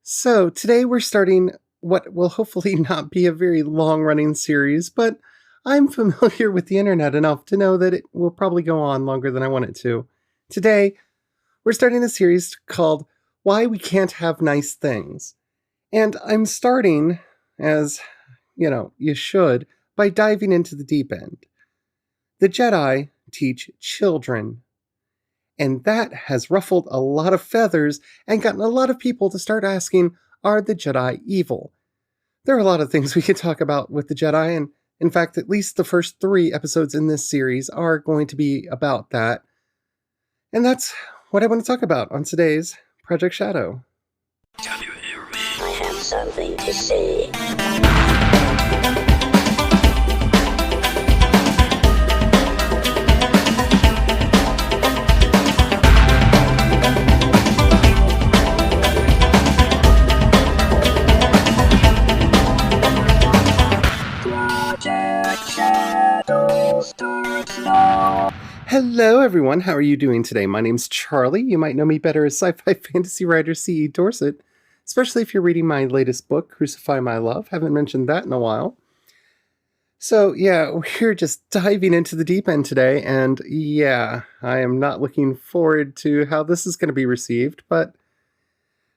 So, today we're starting what will hopefully not be a very long running series, but I'm familiar with the internet enough to know that it will probably go on longer than I want it to. Today, we're starting a series called Why We Can't Have Nice Things. And I'm starting, as you should, by diving into the deep end. The Jedi teach children. And that has ruffled a lot of feathers and gotten a lot of people to start asking, are the Jedi evil? There are a lot of things we could talk about with the Jedi, and in fact, at least the first 3 episodes in this series are going to be about that. And that's what I want to talk about on today's Project Shadow. Can you hear me? I have something to say. Hello, everyone. How are you doing today? My name's Charlie. You might know me better as sci-fi fantasy writer C.E. Dorset, especially if you're reading my latest book, Crucify My Love. Haven't mentioned that in a while. So, yeah, we're just diving into the deep end today, and yeah, I am not looking forward to how this is going to be received, but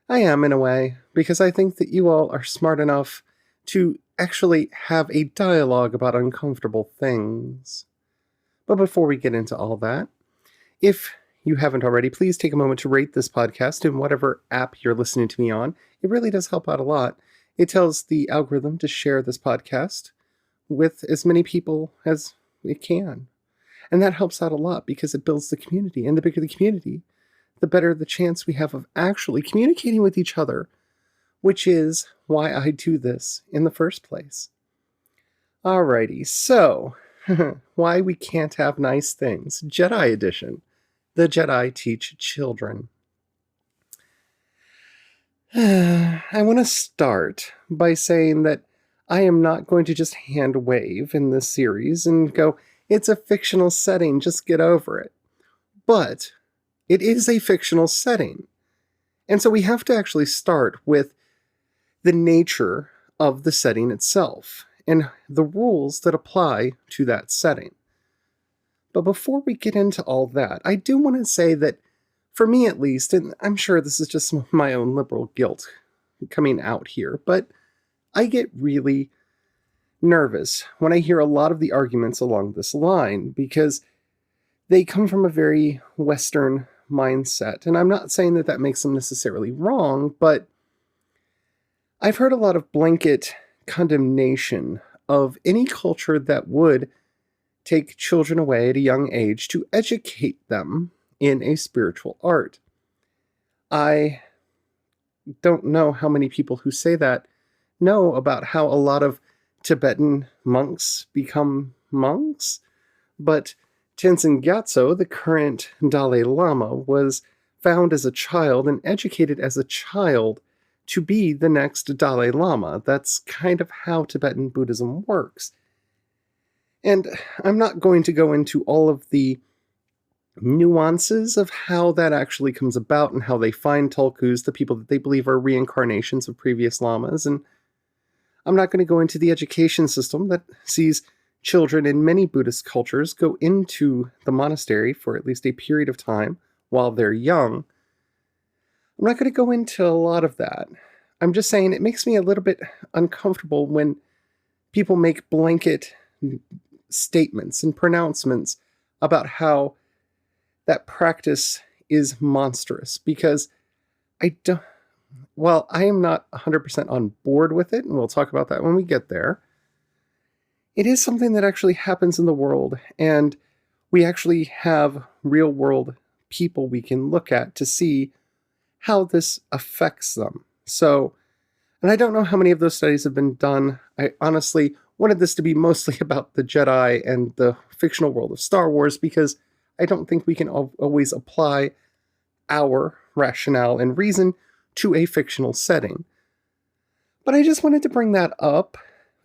I am in a way, because I think that you all are smart enough to actually have a dialogue about uncomfortable things. But before we get into all that, if you haven't already, please take a moment to rate this podcast in whatever app you're listening to me on. It really does help out a lot. It tells the algorithm to share this podcast with as many people as it can. And that helps out a lot because it builds the community. And the bigger the community, the better the chance we have of actually communicating with each other, which is why I do this in the first place. Alrighty, so why we can't have nice things. Jedi edition. The Jedi teach children. I want to start by saying that I am not going to just hand wave in this series and go, it's a fictional setting, just get over it. But it is a fictional setting. And so we have to actually start with the nature of the setting itself and the rules that apply to that setting. But before we get into all that, I do want to say that, for me at least, and I'm sure this is just my own liberal guilt coming out here, but I get really nervous when I hear a lot of the arguments along this line because they come from a very Western mindset. And I'm not saying that that makes them necessarily wrong, but I've heard a lot of blanket condemnation of any culture that would take children away at a young age to educate them in a spiritual art. I don't know how many people who say that know about how a lot of Tibetan monks become monks, but Tenzin Gyatso, the current Dalai Lama, was found as a child and educated as a child to be the next Dalai Lama. That's kind of how Tibetan Buddhism works. And I'm not going to go into all of the nuances of how that actually comes about and how they find tulkus, the people that they believe are reincarnations of previous lamas. And I'm not going to go into the education system that sees children in many Buddhist cultures go into the monastery for at least a period of time while they're young. I'm not going to go into a lot of that. I'm just saying it makes me a little bit uncomfortable when people make blanket statements and pronouncements about how that practice is monstrous, because I am not 100% on board with it, and we'll talk about that when we get there. It is something that actually happens in the world, and we actually have real-world people we can look at to see how this affects them. So, and I don't know how many of those studies have been done. I honestly wanted this to be mostly about the Jedi and the fictional world of Star Wars, because I don't think we can always apply our rationale and reason to a fictional setting. But I just wanted to bring that up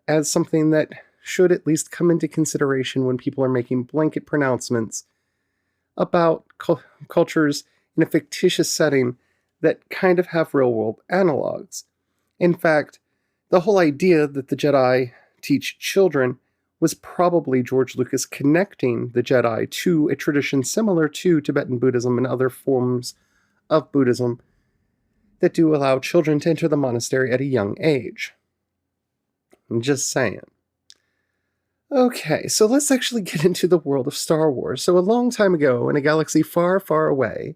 as something that should at least come into consideration when people are making blanket pronouncements about cultures in a fictitious setting that kind of have real world analogs. In fact, the whole idea that the Jedi teach children was probably George Lucas connecting the Jedi to a tradition similar to Tibetan Buddhism and other forms of Buddhism that do allow children to enter the monastery at a young age. I'm just saying. Okay, so let's actually get into the world of Star Wars. So, a long time ago, in a galaxy far, far away,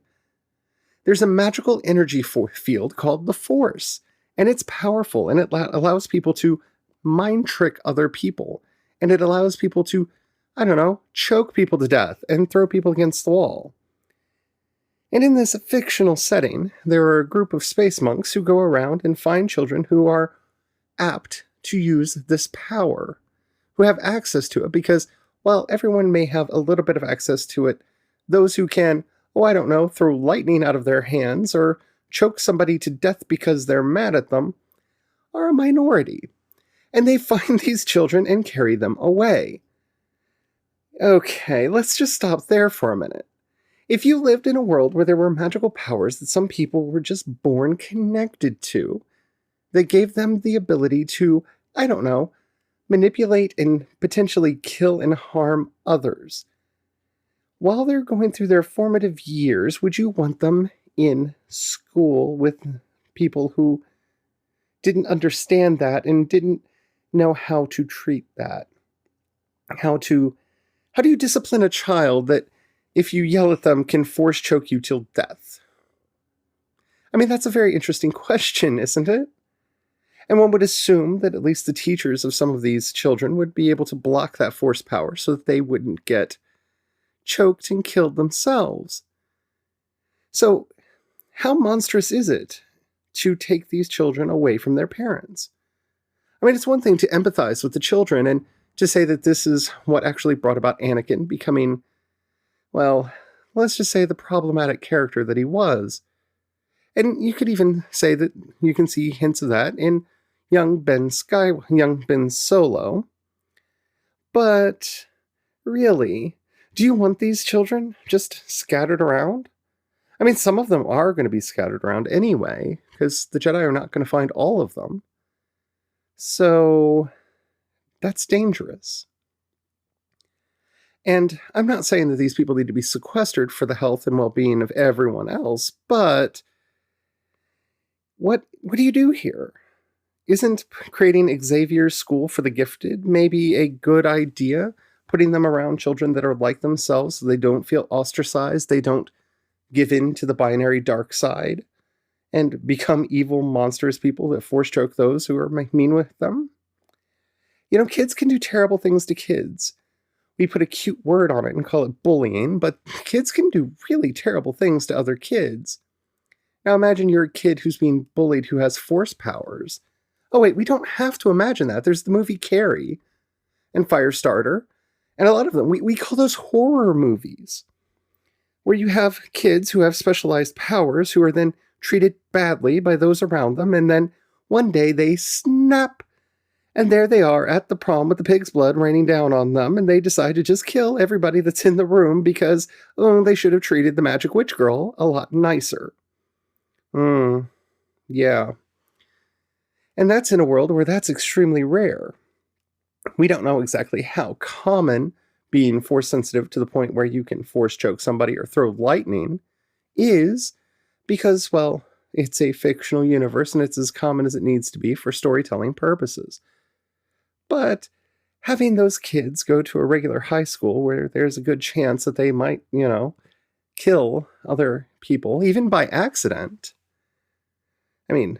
there's a magical energy field called the Force, and it's powerful, and it allows people to mind trick other people, and it allows people to, I don't know, choke people to death and throw people against the wall. And in this fictional setting, there are a group of space monks who go around and find children who are apt to use this power, who have access to it, because while everyone may have a little bit of access to it, those who can, I don't know, throw lightning out of their hands or choke somebody to death because they're mad at them, are a minority. And they find these children and carry them away. Okay, let's just stop there for a minute. If you lived in a world where there were magical powers that some people were just born connected to, that gave them the ability to, I don't know, manipulate and potentially kill and harm others, while they're going through their formative years, would you want them in school with people who didn't understand that and didn't know how to treat that? How do you discipline a child that, if you yell at them, can force choke you till death? I mean, that's a very interesting question, isn't it? And one would assume that at least the teachers of some of these children would be able to block that force power so that they wouldn't get choked and killed themselves. So, how monstrous is it to take these children away from their parents? I mean, it's one thing to empathize with the children and to say that this is what actually brought about Anakin becoming, well, let's just say the problematic character that he was. And you could even say that you can see hints of that in young Ben Solo. But really, do you want these children just scattered around? I mean, some of them are going to be scattered around anyway, because the Jedi are not going to find all of them. So, that's dangerous. And I'm not saying that these people need to be sequestered for the health and well-being of everyone else, but what do you do here? Isn't creating Xavier's School for the Gifted maybe a good idea? Putting them around children that are like themselves so they don't feel ostracized, they don't give in to the binary dark side, and become evil, monstrous people that force choke those who are mean with them? You know, kids can do terrible things to kids. We put a cute word on it and call it bullying, but kids can do really terrible things to other kids. Now imagine you're a kid who's being bullied who has force powers. Oh wait, we don't have to imagine that. There's the movie Carrie and Firestarter, and a lot of them, we call those horror movies, where you have kids who have specialized powers who are then treated badly by those around them, and then one day they snap, and there they are at the prom with the pig's blood raining down on them, and they decide to just kill everybody that's in the room because, they should have treated the magic witch girl a lot nicer. Yeah. And that's in a world where that's extremely rare. We don't know exactly how common being force sensitive to the point where you can force choke somebody or throw lightning is, because, well, it's a fictional universe and it's as common as it needs to be for storytelling purposes. But having those kids go to a regular high school where there's a good chance that they might, kill other people, even by accident. I mean,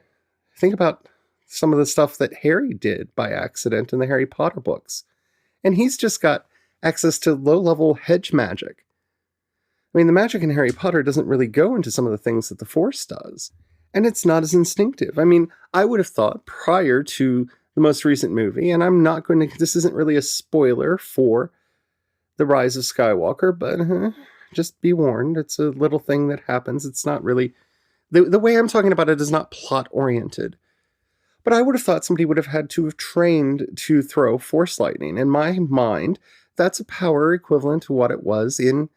think about some of the stuff that Harry did by accident in the Harry Potter books. And he's just got access to low-level hedge magic. I mean, the magic in Harry Potter doesn't really go into some of the things that the Force does. And it's not as instinctive. I mean, I would have thought prior to the most recent movie, and this isn't really a spoiler for The Rise of Skywalker, but just be warned, it's a little thing that happens. It's not really, the way I'm talking about it is not plot-oriented. But I would have thought somebody would have had to have trained to throw Force lightning. In my mind, that's a power equivalent to what it was in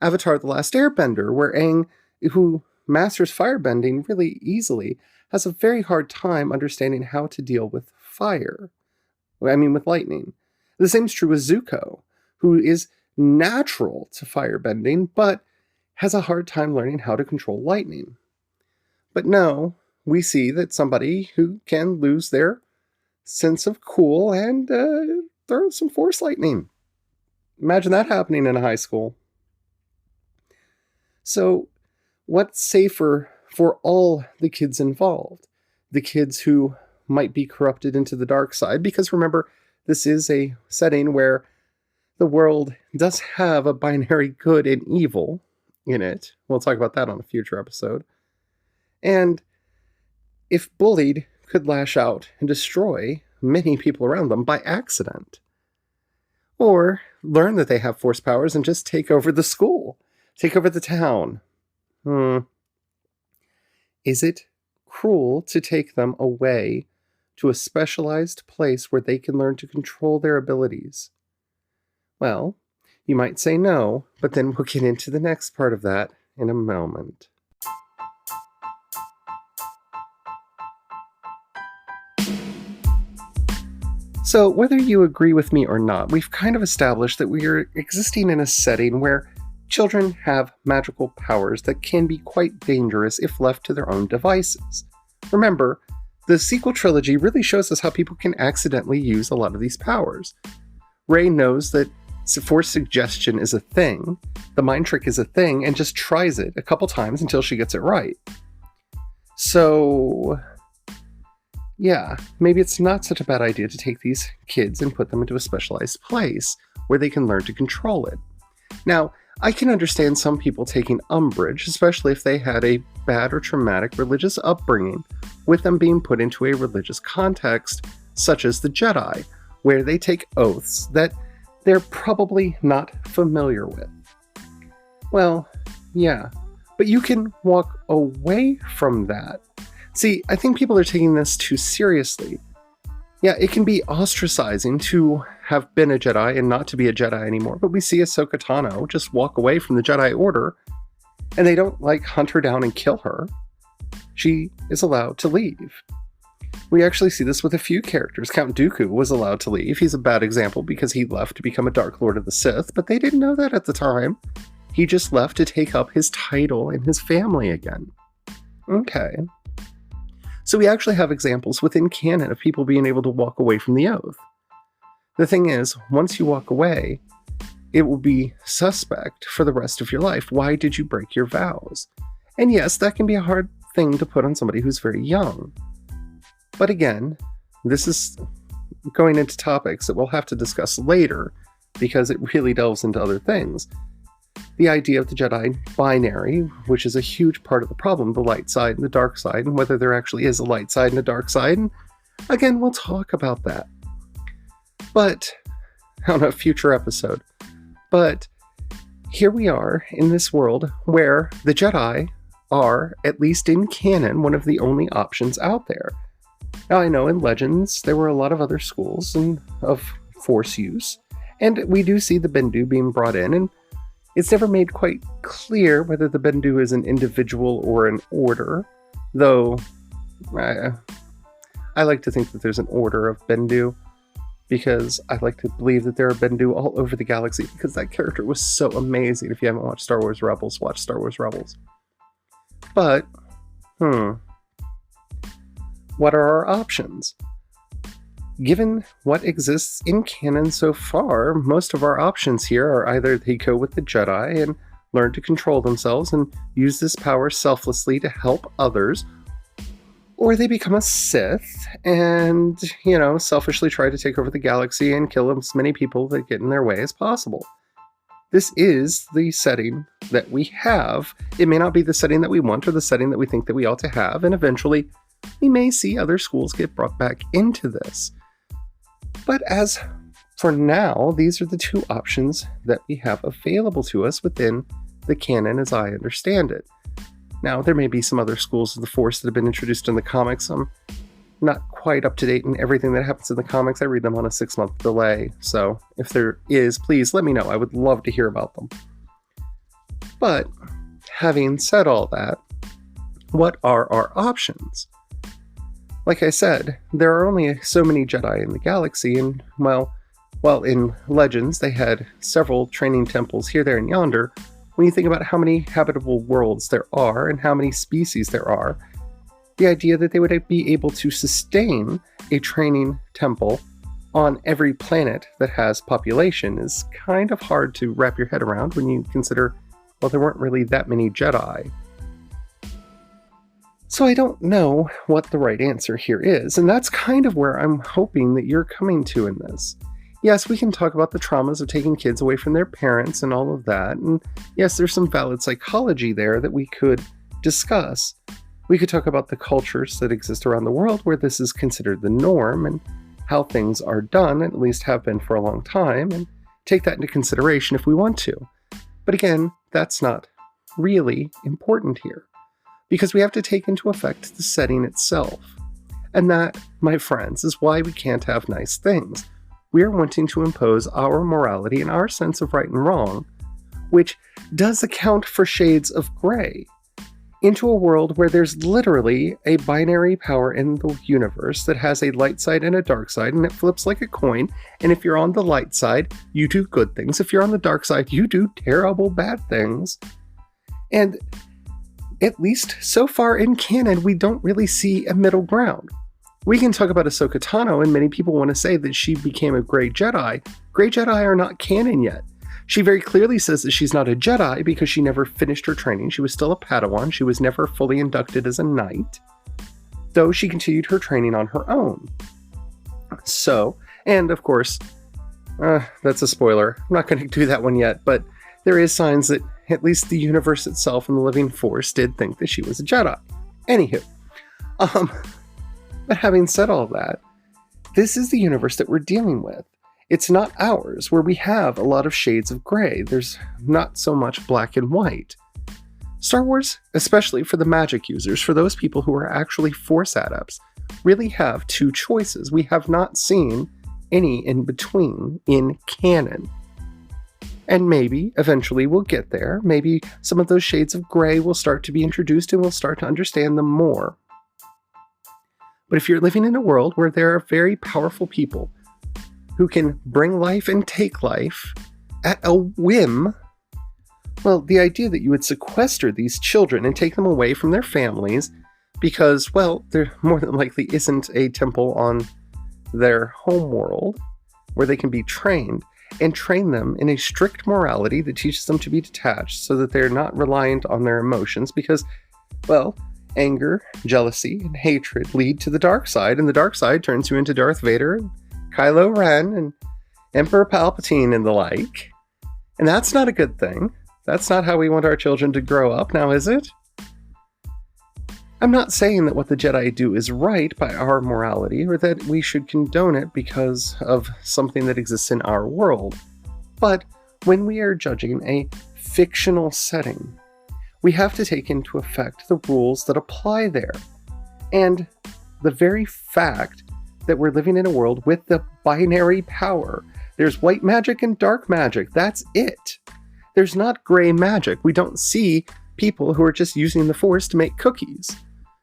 Avatar: The Last Airbender, where Aang, who masters firebending really easily has a very hard time understanding how to deal with fire. With lightning. The same is true with Zuko, who is natural to firebending, but has a hard time learning how to control lightning. But no, we see that somebody who can lose their sense of cool and throw some force lightning. Imagine that happening in a high school. So, what's safer for all the kids involved? The kids who might be corrupted into the dark side, because remember, this is a setting where the world does have a binary good and evil in it. We'll talk about that on a future episode. And if bullied, could lash out and destroy many people around them by accident. Or learn that they have force powers and just take over the school, take over the town. Is it cruel to take them away to a specialized place where they can learn to control their abilities? Well, you might say no, but then we'll get into the next part of that in a moment. So, whether you agree with me or not, we've kind of established that we are existing in a setting where children have magical powers that can be quite dangerous if left to their own devices. Remember, the sequel trilogy really shows us how people can accidentally use a lot of these powers. Rey knows that force suggestion is a thing, the mind trick is a thing, and just tries it a couple times until she gets it right. So, yeah, maybe it's not such a bad idea to take these kids and put them into a specialized place where they can learn to control it. Now, I can understand some people taking umbrage, especially if they had a bad or traumatic religious upbringing, with them being put into a religious context, such as the Jedi, where they take oaths that they're probably not familiar with. Well, yeah, but you can walk away from that. See, I think people are taking this too seriously. Yeah, it can be ostracizing to have been a Jedi and not to be a Jedi anymore, but we see Ahsoka Tano just walk away from the Jedi Order, and they don't, hunt her down and kill her. She is allowed to leave. We actually see this with a few characters. Count Dooku was allowed to leave. He's a bad example because he left to become a Dark Lord of the Sith, but they didn't know that at the time. He just left to take up his title and his family again. Okay. So we actually have examples within canon of people being able to walk away from the oath. The thing is, once you walk away, it will be suspect for the rest of your life. Why did you break your vows? And yes, that can be a hard thing to put on somebody who's very young. But again, this is going into topics that we'll have to discuss later because it really delves into other things. The idea of the Jedi binary, which is a huge part of the problem, the light side and the dark side, and whether there actually is a light side and a dark side. And again, we'll talk about that. But, on a future episode. But, here we are in this world where the Jedi are, at least in canon, one of the only options out there. Now, I know in Legends, there were a lot of other schools of Force use, and we do see the Bendu being brought in, and it's never made quite clear whether the Bendu is an individual or an order, though I like to think that there's an order of Bendu, because I like to believe that there are Bendu all over the galaxy, because that character was so amazing. If you haven't watched Star Wars Rebels, watch Star Wars Rebels. But, what are our options? Given what exists in canon so far, most of our options here are either they go with the Jedi and learn to control themselves and use this power selflessly to help others, or they become a Sith and, selfishly try to take over the galaxy and kill as many people that get in their way as possible. This is the setting that we have. It may not be the setting that we want or the setting that we think that we ought to have, and eventually we may see other schools get brought back into this. But as for now, these are the two options that we have available to us within the canon as I understand it. Now, there may be some other schools of the Force that have been introduced in the comics. I'm not quite up to date in everything that happens in the comics. I read them on a 6-month delay, so if there is, please let me know. I would love to hear about them. But, having said all that, What are our options? Like I said, there are only so many Jedi in the galaxy, and while in Legends they had several training temples here, there, and yonder, when you think about how many habitable worlds there are and how many species there are, the idea that they would be able to sustain a training temple on every planet that has population is kind of hard to wrap your head around when you consider, well, there weren't really that many Jedi. So I don't know what the right answer here is, and that's kind of where I'm hoping that you're coming to in this. Yes, we can talk about the traumas of taking kids away from their parents and all of that, and yes, there's some valid psychology there that we could discuss. We could talk about the cultures that exist around the world where this is considered the norm and how things are done, at least have been for a long time, and take that into consideration if we want to. But again, that's not really important here, because we have to take into effect the setting itself. And that, my friends, is why we can't have nice things. We are wanting to impose our morality and our sense of right and wrong, which does account for shades of gray, into a world where there's literally a binary power in the universe that has a light side and a dark side, and it flips like a coin, and if you're on the light side, you do good things. If you're on the dark side, you do terrible bad things. And at least so far in canon, we don't really see a middle ground. We can talk about Ahsoka Tano, and many people want to say that she became a Grey Jedi. Grey Jedi are not canon yet. She very clearly says that she's not a Jedi because she never finished her training. She was still a Padawan. She was never fully inducted as a knight, though she continued her training on her own. So, and of course, that's a spoiler. I'm not going to do that one yet, but there is signs that at least the universe itself and the living force did think that she was a Jedi. Anywho, but having said all that, this is the universe that we're dealing with. It's not ours, where we have a lot of shades of gray. There's not so much black and white. Star Wars, especially for the magic users, for those people who are actually Force adepts, really have two choices. We have not seen any in between in canon. And maybe, eventually, we'll get there. Maybe some of those shades of gray will start to be introduced and we'll start to understand them more. But if you're living in a world where there are very powerful people who can bring life and take life at a whim, well, the idea that you would sequester these children and take them away from their families because, well, there more than likely isn't a temple on their home world where they can be trained, and train them in a strict morality that teaches them to be detached so that they're not reliant on their emotions because, well, anger, jealousy, and hatred lead to the dark side, and the dark side turns you into Darth Vader and Kylo Ren and Emperor Palpatine and the like. And that's not a good thing. That's not how we want our children to grow up, now is it? I'm not saying that what the Jedi do is right by our morality, or that we should condone it because of something that exists in our world. But when we are judging a fictional setting, we have to take into effect the rules that apply there. And the very fact that we're living in a world with the binary power, there's white magic and dark magic, that's it. There's not gray magic. We don't see people who are just using the Force to make cookies.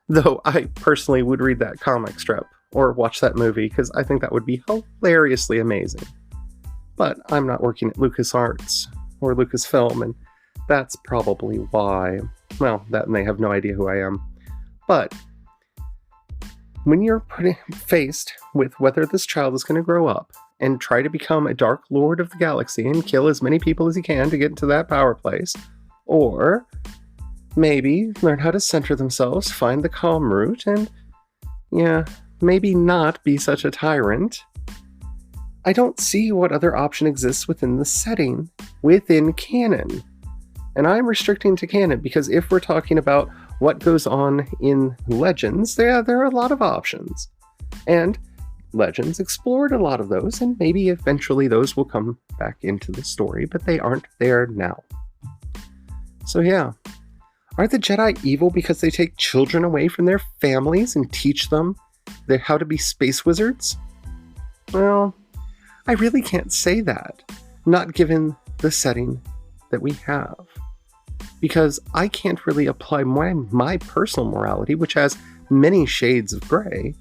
Though I personally would read that comic strip or watch that movie because I think that would be hilariously amazing. But I'm not working at LucasArts or Lucasfilm, and that's probably why. Well, that and they have no idea who I am. But when you're faced with whether this child is going to grow up and try to become a Dark Lord of the Galaxy and kill as many people as he can to get to that power place, or maybe learn how to center themselves, find the calm route, and, maybe not be such a tyrant, I don't see what other option exists within the setting, within canon. And I'm restricting to canon because if we're talking about what goes on in Legends, there are a lot of options. And Legends explored a lot of those, and maybe eventually those will come back into the story, but they aren't there now. So yeah. Are the Jedi evil because they take children away from their families and teach them how to be space wizards? Well, I really can't say that, not given the setting that we have. because I can't really apply my personal morality, which has many shades of gray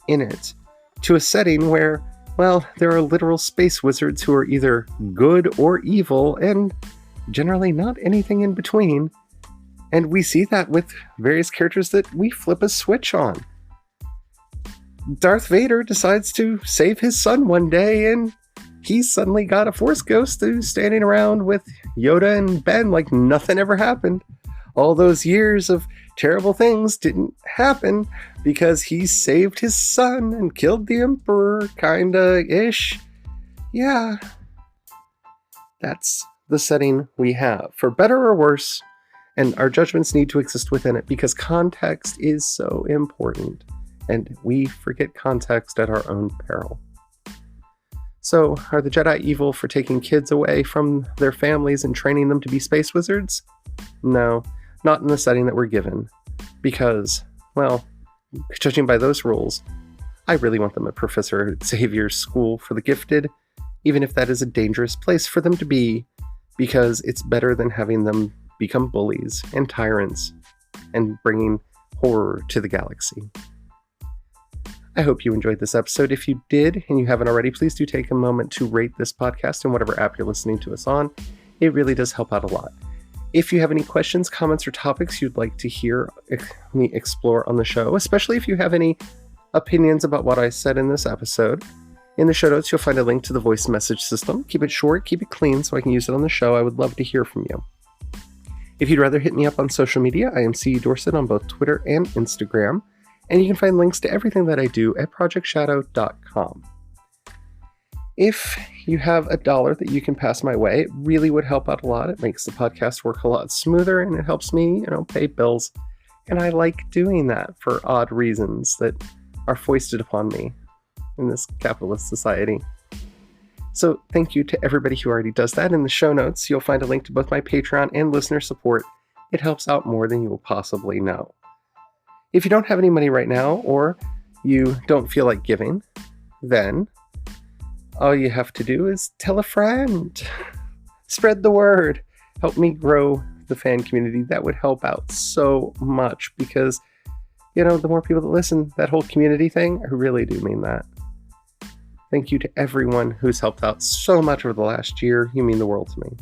in it, to a setting where, well, there are literal space wizards who are either good or evil, and generally not anything in between. And we see that with various characters that we flip a switch on. Darth Vader decides to save his son one day, and he's suddenly got a Force ghost who's standing around with Yoda and Ben like nothing ever happened. All those years of terrible things didn't happen because he saved his son and killed the Emperor, kinda-ish. Yeah. That's the setting we have, for better or worse. And our judgments need to exist within it because context is so important, and we forget context at our own peril. So, are the Jedi evil for taking kids away from their families and training them to be space wizards? No, not in the setting that we're given. Because, well, judging by those rules, I really want them at Professor Xavier's School for the Gifted, even if that is a dangerous place for them to be, because it's better than having them become bullies and tyrants and bringing horror to the galaxy. I hope you enjoyed this episode. If you did, and you haven't already, please do take a moment to rate this podcast in whatever app you're listening to us on. It really does help out a lot. If you have any questions, comments, or topics you'd like to hear me explore on the show, especially if you have any opinions about what I said in this episode, in the show notes you'll find a link to the voice message system. Keep it short, keep it clean so I can use it on the show. I would love to hear from you. If you'd rather hit me up on social media, I am C. Dorset on both Twitter and Instagram, and you can find links to everything that I do at projectshadow.com. If you have $1 that you can pass my way, it really would help out a lot. It makes the podcast work a lot smoother, and it helps me, pay bills. And I like doing that for odd reasons that are foisted upon me in this capitalist society. So thank you to everybody who already does that. In the show notes, you'll find a link to both my Patreon and listener support. It helps out more than you will possibly know. If you don't have any money right now, or you don't feel like giving, then all you have to do is tell a friend. Spread the word. Help me grow the fan community. That would help out so much because, the more people that listen, that whole community thing, I really do mean that. Thank you to everyone who's helped out so much over the last year. You mean the world to me.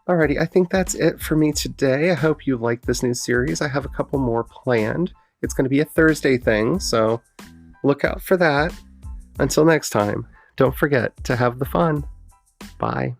Alrighty, I think that's it for me today. I hope you like this new series. I have a couple more planned. It's going to be a Thursday thing, so look out for that. Until next time, don't forget to have the fun. Bye.